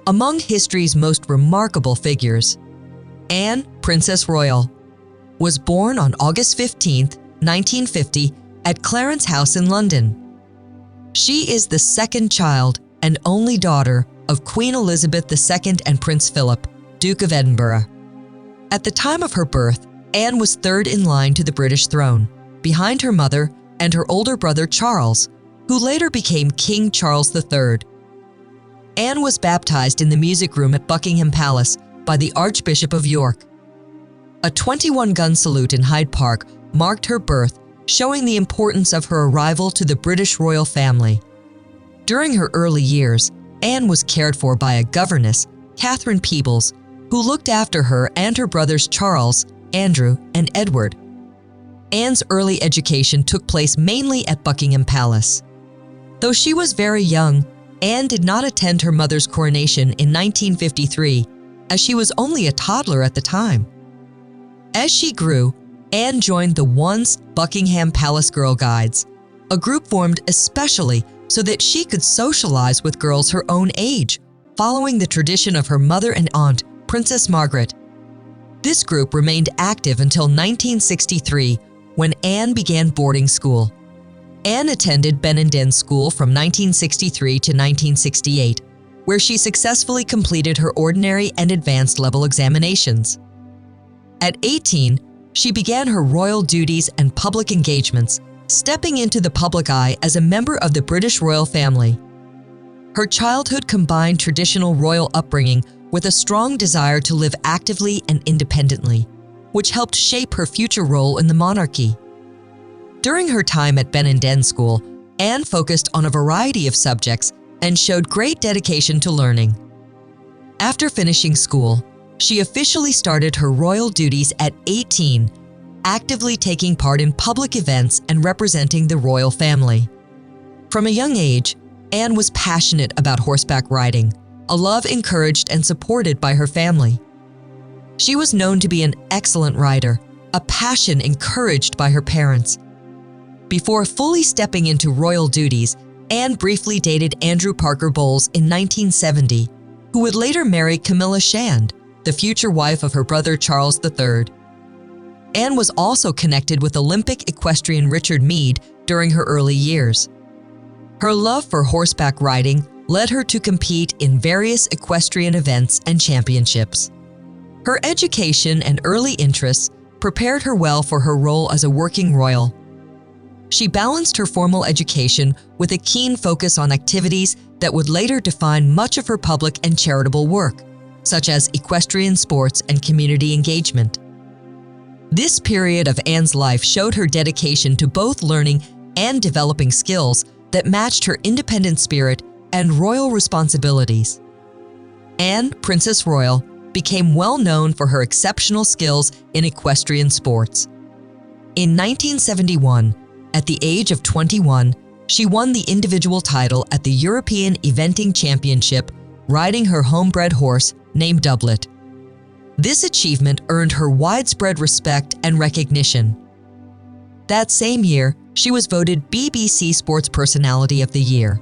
Among history's most remarkable figures, Anne, Princess Royal, was born on August 15, 1950, at Clarence House in London. She is the second child and only daughter of Queen Elizabeth II and Prince Philip, Duke of Edinburgh. At the time of her birth, Anne was third in line to the British throne, behind her mother and her older brother Charles, who later became King Charles III. Anne was baptized in the music room at Buckingham Palace by the Archbishop of York. A 21-gun salute in Hyde Park marked her birth, showing the importance of her arrival to the British royal family. During her early years, Anne was cared for by a governess, Catherine Peebles, who looked after her and her brothers Charles, Andrew, and Edward. Anne's early education took place mainly at Buckingham Palace. Though she was very young, Anne did not attend her mother's coronation in 1953, as she was only a toddler at the time. As she grew, Anne joined the once Buckingham Palace Girl Guides, a group formed especially so that she could socialize with girls her own age, following the tradition of her mother and aunt, Princess Margaret. This group remained active until 1963, when Anne began boarding school. Anne attended Benenden School from 1963 to 1968, where she successfully completed her ordinary and advanced level examinations. At 18, she began her royal duties and public engagements, stepping into the public eye as a member of the British royal family. Her childhood combined traditional royal upbringing with a strong desire to live actively and independently, which helped shape her future role in the monarchy. During her time at Benenden School, Anne focused on a variety of subjects and showed great dedication to learning. After finishing school, she officially started her royal duties at 18, actively taking part in public events and representing the royal family. From a young age, Anne was passionate about horseback riding, a love encouraged and supported by her family. She was known to be an excellent rider, a passion encouraged by her parents. Before fully stepping into royal duties, Anne briefly dated Andrew Parker Bowles in 1970, who would later marry Camilla Shand, the future wife of her brother Charles III. Anne was also connected with Olympic equestrian Richard Meade during her early years. Her love for horseback riding led her to compete in various equestrian events and championships. Her education and early interests prepared her well for her role as a working royal. She balanced her formal education with a keen focus on activities that would later define much of her public and charitable work, such as equestrian sports and community engagement. This period of Anne's life showed her dedication to both learning and developing skills that matched her independent spirit and royal responsibilities. Anne, Princess Royal, became well known for her exceptional skills in equestrian sports. In 1971, at the age of 21, she won the individual title at the European Eventing Championship, riding her homebred horse named Doublet. This achievement earned her widespread respect and recognition. That same year, she was voted BBC Sports Personality of the Year,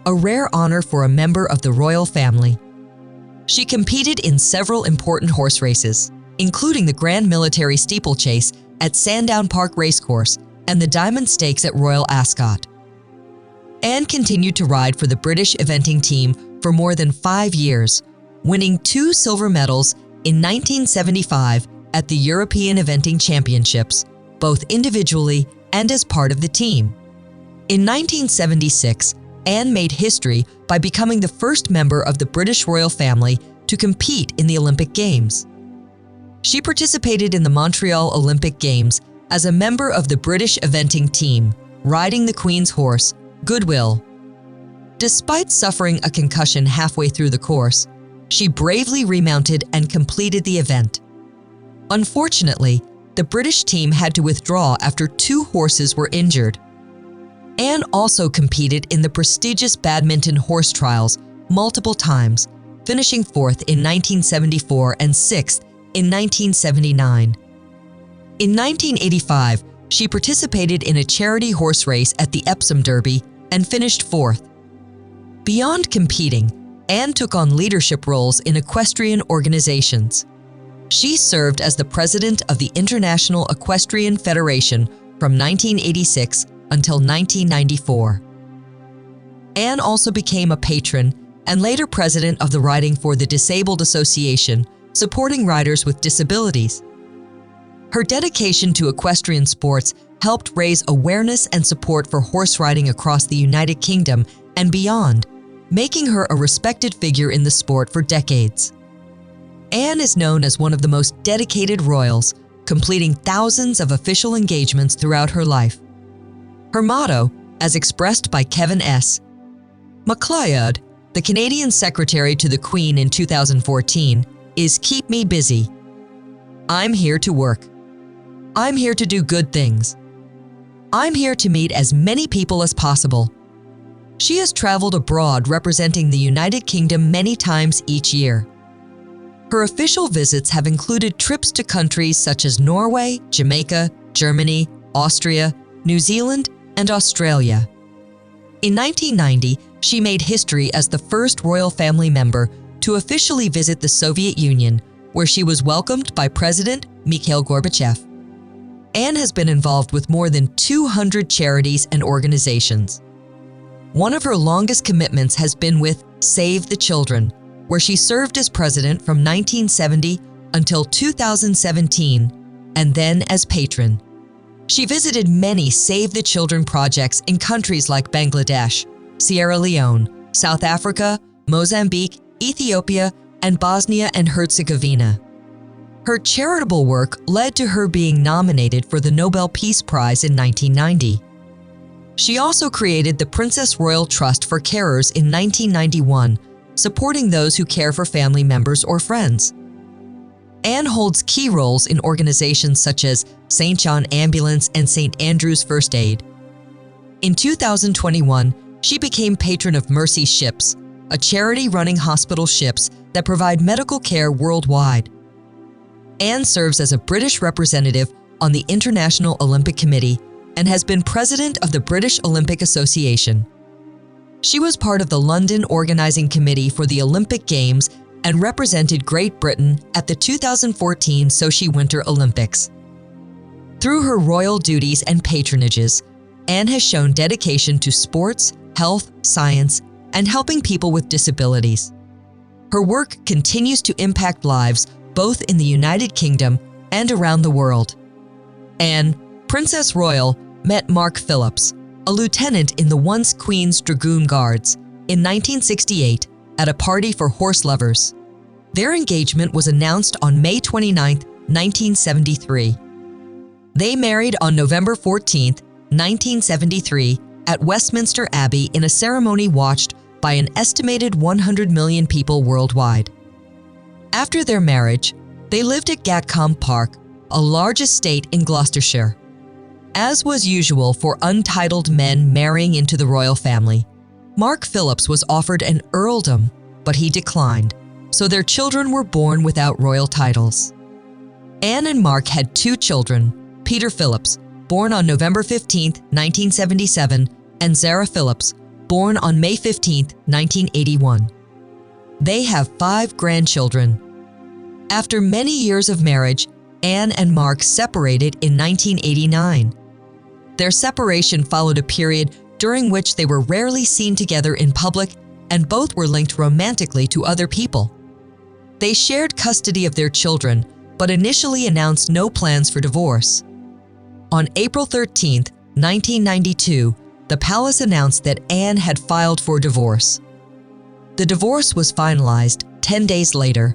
a rare honor for a member of the royal family. She competed in several important horse races, including the Grand Military Steeplechase at Sandown Park Racecourse and the Diamond Stakes at Royal Ascot. Anne continued to ride for the British eventing team for more than 5 years, winning 2 silver medals in 1975 at the European Eventing Championships, both individually and as part of the team. In 1976, Anne made history by becoming the first member of the British royal family to compete in the Olympic Games. She participated in the Montreal Olympic Games as a member of the British eventing team, riding the Queen's horse, Goodwill. Despite suffering a concussion halfway through the course, she bravely remounted and completed the event. Unfortunately, the British team had to withdraw after 2 horses were injured. Anne also competed in the prestigious badminton horse trials multiple times, finishing 4th in 1974 and 6th in 1979. In 1985, she participated in a charity horse race at the Epsom Derby and finished 4th. Beyond competing, Anne took on leadership roles in equestrian organizations. She served as the president of the International Equestrian Federation from 1986 until 1994. Anne also became a patron and later president of the Riding for the Disabled Association, supporting riders with disabilities. Her dedication to equestrian sports helped raise awareness and support for horse riding across the United Kingdom and beyond, making her a respected figure in the sport for decades. Anne is known as one of the most dedicated royals, completing thousands of official engagements throughout her life. Her motto, as expressed by Kevin S. MacLeod, the Canadian Secretary to the Queen in 2014, is "Keep me busy. I'm here to work. I'm here to do good things. I'm here to meet as many people as possible." She has traveled abroad representing the United Kingdom many times each year. Her official visits have included trips to countries such as Norway, Jamaica, Germany, Austria, New Zealand, and Australia. In 1990, she made history as the first royal family member to officially visit the Soviet Union, where she was welcomed by President Mikhail Gorbachev. Anne has been involved with more than 200 charities and organizations. One of her longest commitments has been with Save the Children, where she served as president from 1970 until 2017, and then as patron. She visited many Save the Children projects in countries like Bangladesh, Sierra Leone, South Africa, Mozambique, Ethiopia, and Bosnia and Herzegovina. Her charitable work led to her being nominated for the Nobel Peace Prize in 1990. She also created the Princess Royal Trust for Carers in 1991, supporting those who care for family members or friends. Anne holds key roles in organizations such as St. John Ambulance and St. Andrew's First Aid. In 2021, she became patron of Mercy Ships, a charity running hospital ships that provide medical care worldwide. Anne serves as a British representative on the International Olympic Committee and has been president of the British Olympic Association. She was part of the London Organizing Committee for the Olympic Games and represented Great Britain at the 2014 Sochi Winter Olympics. Through her royal duties and patronages, Anne has shown dedication to sports, health, science, and helping people with disabilities. Her work continues to impact lives both in the United Kingdom and around the world. Anne, Princess Royal, met Mark Phillips, a lieutenant in the once Queen's Dragoon Guards, in 1968 at a party for horse lovers. Their engagement was announced on May 29, 1973. They married on November 14, 1973, at Westminster Abbey in a ceremony watched by an estimated 100 million people worldwide. After their marriage, they lived at Gatcombe Park, a large estate in Gloucestershire. As was usual for untitled men marrying into the royal family, Mark Phillips was offered an earldom, but he declined, so their children were born without royal titles. Anne and Mark had two children, Peter Phillips, born on November 15, 1977, and Zara Phillips, born on May 15, 1981. They have 5 grandchildren. After many years of marriage, Anne and Mark separated in 1989. Their separation followed a period during which they were rarely seen together in public and both were linked romantically to other people. They shared custody of their children, but initially announced no plans for divorce. On April 13, 1992, the palace announced that Anne had filed for divorce. The divorce was finalized 10 days later.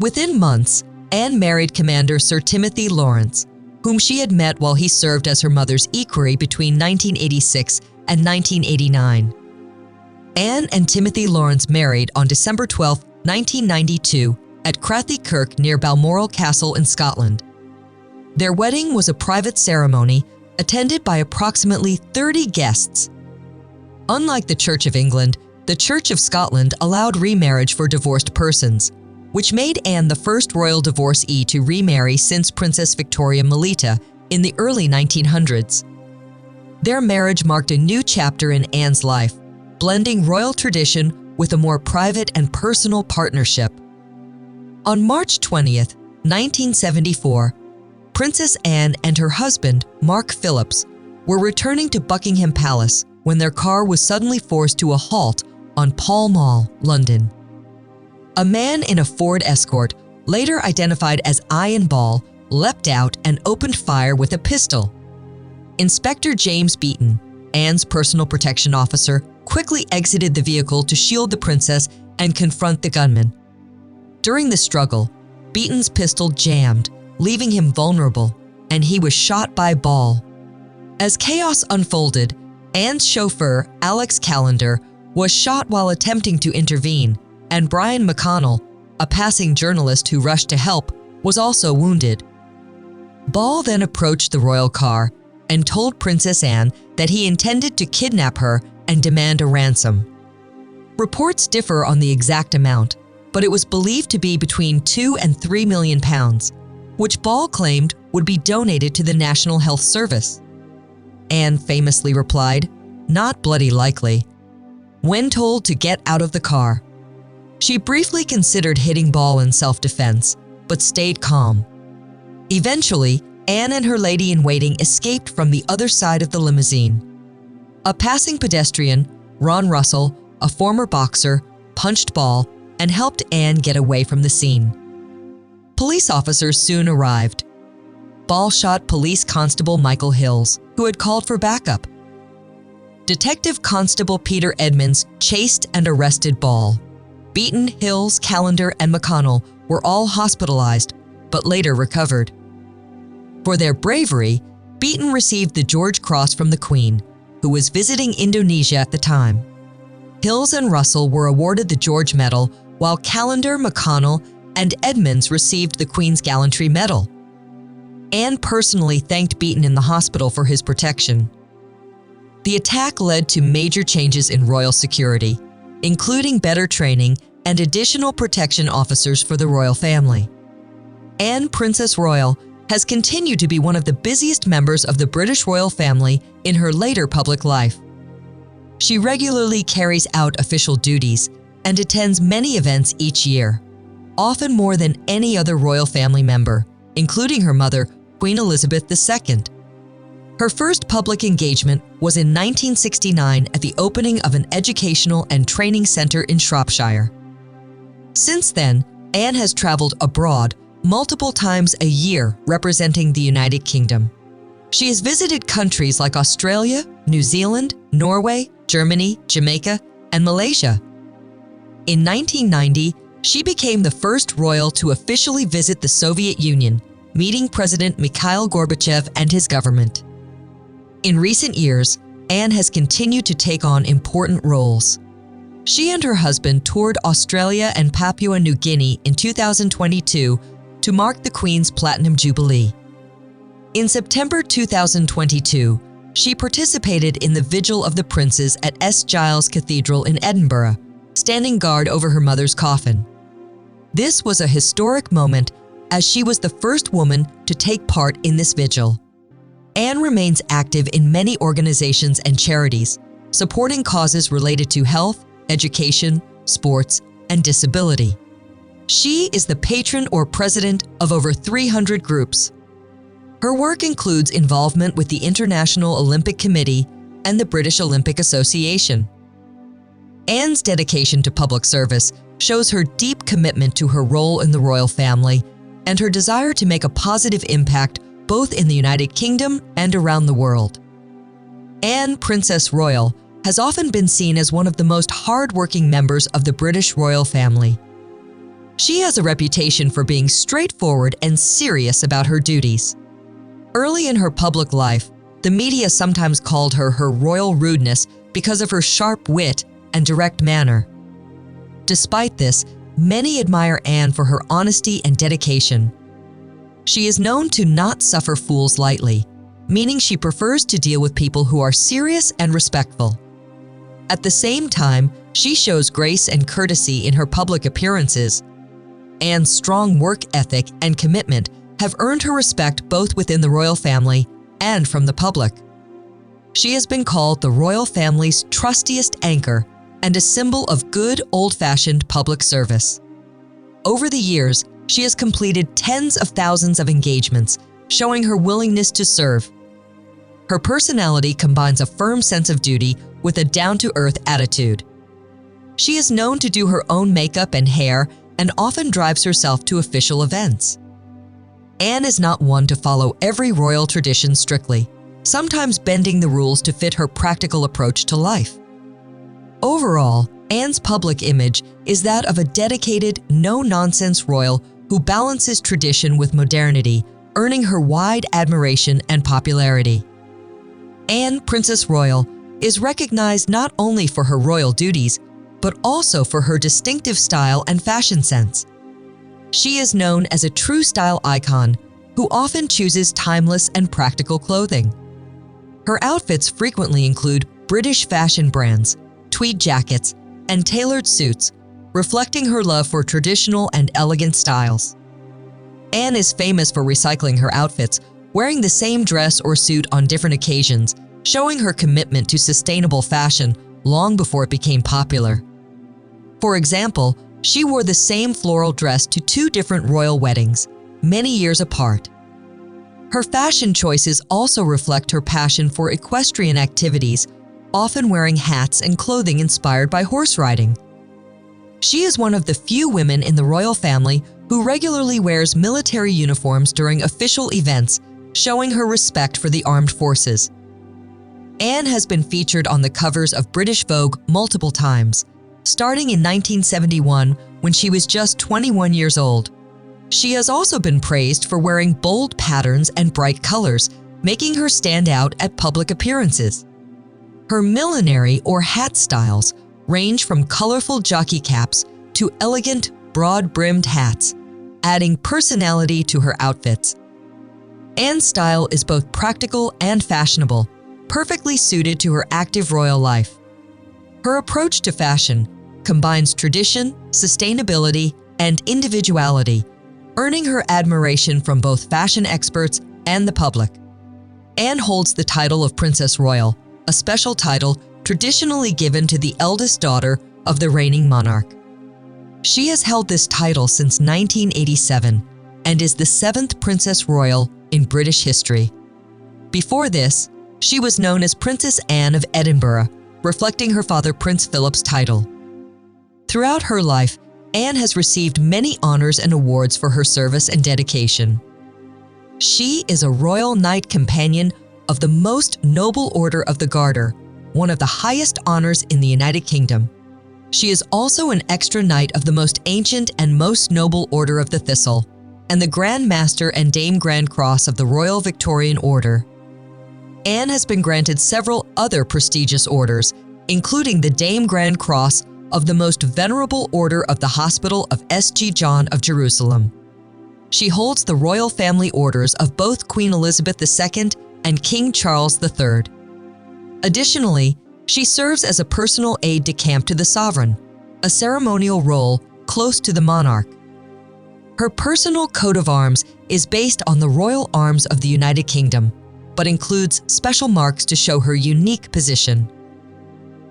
Within months, Anne married Commander Sir Timothy Lawrence, whom she had met while he served as her mother's equerry between 1986 and 1989. Anne and Timothy Lawrence married on December 12, 1992, at Crathy Kirk near Balmoral Castle in Scotland. Their wedding was a private ceremony attended by approximately 30 guests. Unlike the Church of England, the Church of Scotland allowed remarriage for divorced persons, which made Anne the first royal divorcee to remarry since Princess Victoria Melita in the early 1900s. Their marriage marked a new chapter in Anne's life, blending royal tradition with a more private and personal partnership. On March 20th, 1974, Princess Anne and her husband, Mark Phillips, were returning to Buckingham Palace when their car was suddenly forced to a halt on Pall Mall, London. A man in a Ford Escort, later identified as Ian Ball, leapt out and opened fire with a pistol. Inspector James Beaton, Anne's personal protection officer, quickly exited the vehicle to shield the princess and confront the gunman. During the struggle, Beaton's pistol jammed, leaving him vulnerable, and he was shot by Ball. As chaos unfolded, Anne's chauffeur, Alex Callender, was shot while attempting to intervene, and Brian McConnell, a passing journalist who rushed to help, was also wounded. Ball then approached the royal car and told Princess Anne that he intended to kidnap her and demand a ransom. Reports differ on the exact amount, but it was believed to be between £2 and £3 million, which Ball claimed would be donated to the National Health Service. Anne famously replied, "Not bloody likely," when told to get out of the car. She briefly considered hitting Ball in self-defense, but stayed calm. Eventually, Anne and her lady-in-waiting escaped from the other side of the limousine. A passing pedestrian, Ron Russell, a former boxer, punched Ball and helped Anne get away from the scene. Police officers soon arrived. Ball shot Police Constable Michael Hills, who had called for backup. Detective Constable Peter Edmonds chased and arrested Ball. Beaton, Hills, Callender, and McConnell were all hospitalized, but later recovered. For their bravery, Beaton received the George Cross from the Queen, who was visiting Indonesia at the time. Hills and Russell were awarded the George Medal, while Callender, McConnell, and Edmonds received the Queen's Gallantry Medal. Anne personally thanked Beaton in the hospital for his protection. The attack led to major changes in royal security, including better training and additional protection officers for the royal family. Anne, Princess Royal, has continued to be one of the busiest members of the British royal family in her later public life. She regularly carries out official duties and attends many events each year, often more than any other royal family member, including her mother, Queen Elizabeth II. Her first public engagement was in 1969 at the opening of an educational and training center in Shropshire. Since then, Anne has traveled abroad multiple times a year representing the United Kingdom. She has visited countries like Australia, New Zealand, Norway, Germany, Jamaica, and Malaysia. In 1990, she became the first royal to officially visit the Soviet Union, meeting President Mikhail Gorbachev and his government. In recent years, Anne has continued to take on important roles. She and her husband toured Australia and Papua New Guinea in 2022 to mark the Queen's Platinum Jubilee. In September 2022, she participated in the Vigil of the Princes at St. Giles Cathedral in Edinburgh, standing guard over her mother's coffin. This was a historic moment as she was the first woman to take part in this vigil. Anne remains active in many organizations and charities, supporting causes related to health, education, sports, and disability. She is the patron or president of over 300 groups. Her work includes involvement with the International Olympic Committee and the British Olympic Association. Anne's dedication to public service shows her deep commitment to her role in the royal family and her desire to make a positive impact both in the United Kingdom and around the world. Anne, Princess Royal, has often been seen as one of the most hardworking members of the British royal family. She has a reputation for being straightforward and serious about her duties. Early in her public life, the media sometimes called her royal rudeness because of her sharp wit and direct manner. Despite this, many admire Anne for her honesty and dedication. She is known to not suffer fools lightly, meaning she prefers to deal with people who are serious and respectful. At the same time, she shows grace and courtesy in her public appearances. Anne's strong work ethic and commitment have earned her respect both within the royal family and from the public. She has been called the royal family's trustiest anchor and a symbol of good old-fashioned public service. Over the years, she has completed tens of thousands of engagements, showing her willingness to serve. Her personality combines a firm sense of duty with a down-to-earth attitude. She is known to do her own makeup and hair and often drives herself to official events. Anne is not one to follow every royal tradition strictly, sometimes bending the rules to fit her practical approach to life. Overall, Anne's public image is that of a dedicated, no-nonsense royal who balances tradition with modernity, earning her wide admiration and popularity. Anne, Princess Royal, is recognized not only for her royal duties, but also for her distinctive style and fashion sense. She is known as a true style icon who often chooses timeless and practical clothing. Her outfits frequently include British fashion brands, tweed jackets, and tailored suits, reflecting her love for traditional and elegant styles. Anne is famous for recycling her outfits, wearing the same dress or suit on different occasions, showing her commitment to sustainable fashion long before it became popular. For example, she wore the same floral dress to 2 different royal weddings, many years apart. Her fashion choices also reflect her passion for equestrian activities, often wearing hats and clothing inspired by horse riding. She is one of the few women in the royal family who regularly wears military uniforms during official events, showing her respect for the armed forces. Anne has been featured on the covers of British Vogue multiple times, starting in 1971 when she was just 21 years old. She has also been praised for wearing bold patterns and bright colors, making her stand out at public appearances. Her millinery or hat styles range from colorful jockey caps to elegant, broad-brimmed hats, adding personality to her outfits. Anne's style is both practical and fashionable, perfectly suited to her active royal life. Her approach to fashion combines tradition, sustainability, and individuality, earning her admiration from both fashion experts and the public. Anne holds the title of Princess Royal, a special title traditionally given to the eldest daughter of the reigning monarch. She has held this title since 1987 and is the 7th Princess Royal in British history. Before this, she was known as Princess Anne of Edinburgh, reflecting her father Prince Philip's title. Throughout her life, Anne has received many honors and awards for her service and dedication. She is a Royal Knight Companion of the Most Noble Order of the Garter, one of the highest honors in the United Kingdom. She is also an Extra Knight of the Most Ancient and Most Noble Order of the Thistle, and the Grand Master and Dame Grand Cross of the Royal Victorian Order. Anne has been granted several other prestigious orders, including the Dame Grand Cross of the Most Venerable Order of the Hospital of St. John of Jerusalem. She holds the royal family orders of both Queen Elizabeth II and King Charles III. Additionally, she serves as a personal aide-de-camp to the sovereign, a ceremonial role close to the monarch. Her personal coat of arms is based on the royal arms of the United Kingdom, but includes special marks to show her unique position.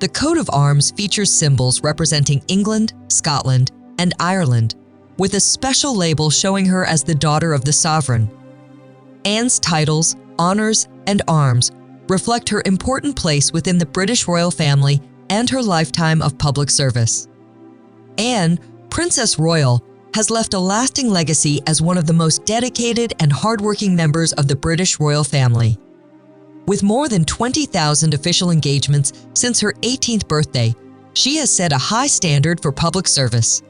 The coat of arms features symbols representing England, Scotland, and Ireland, with a special label showing her as the daughter of the sovereign. Anne's titles, honors, and arms reflect her important place within the British royal family and her lifetime of public service. Anne, Princess Royal, has left a lasting legacy as one of the most dedicated and hardworking members of the British royal family. With more than 20,000 official engagements since her 18th birthday, she has set a high standard for public service.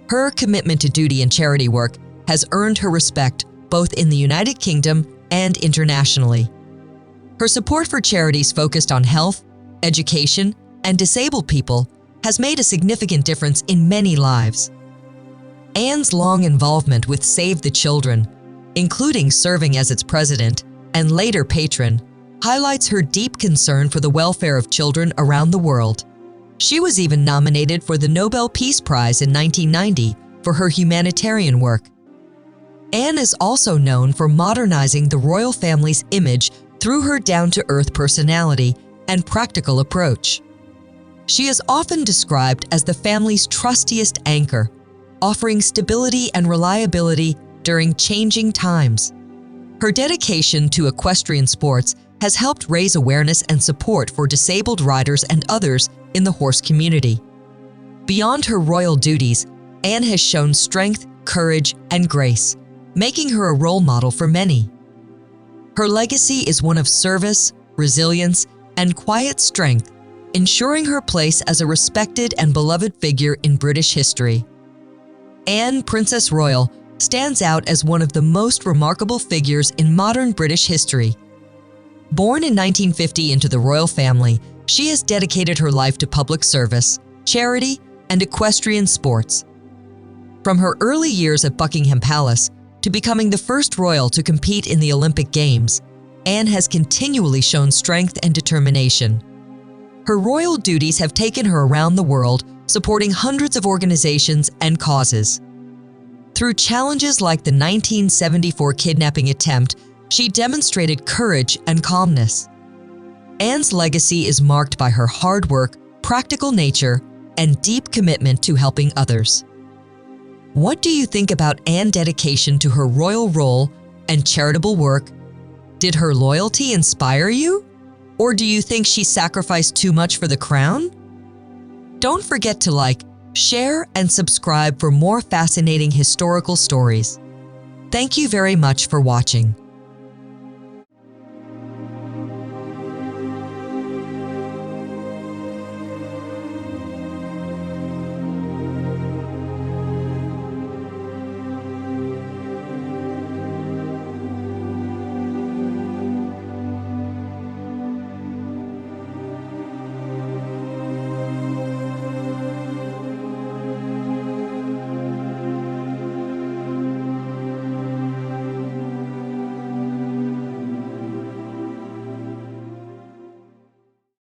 Her commitment to duty and charity work has earned her respect both in the United Kingdom and internationally. Her support for charities focused on health, education, and disabled people has made a significant difference in many lives. Anne's long involvement with Save the Children, including serving as its president and later patron, highlights her deep concern for the welfare of children around the world. She was even nominated for the Nobel Peace Prize in 1990 for her humanitarian work. Anne is also known for modernizing the royal family's image through her down-to-earth personality and practical approach. She is often described as the family's trustiest anchor, offering stability and reliability during changing times. Her dedication to equestrian sports has helped raise awareness and support for disabled riders and others in the horse community. Beyond her royal duties, Anne has shown strength, courage, and grace, making her a role model for many. Her legacy is one of service, resilience, and quiet strength, ensuring her place as a respected and beloved figure in British history. Anne, Princess Royal, stands out as one of the most remarkable figures in modern British history. Born in 1950 into the royal family, she has dedicated her life to public service, charity, and equestrian sports. From her early years at Buckingham Palace to becoming the first royal to compete in the Olympic Games, Anne has continually shown strength and determination. Her royal duties have taken her around the world, supporting hundreds of organizations and causes. Through challenges like the 1974 kidnapping attempt, she demonstrated courage and calmness. Anne's legacy is marked by her hard work, practical nature, and deep commitment to helping others. What do you think about Anne's dedication to her royal role and charitable work? Did her loyalty inspire you? Or do you think she sacrificed too much for the crown? Don't forget to like, share, and subscribe for more fascinating historical stories. Thank you very much for watching.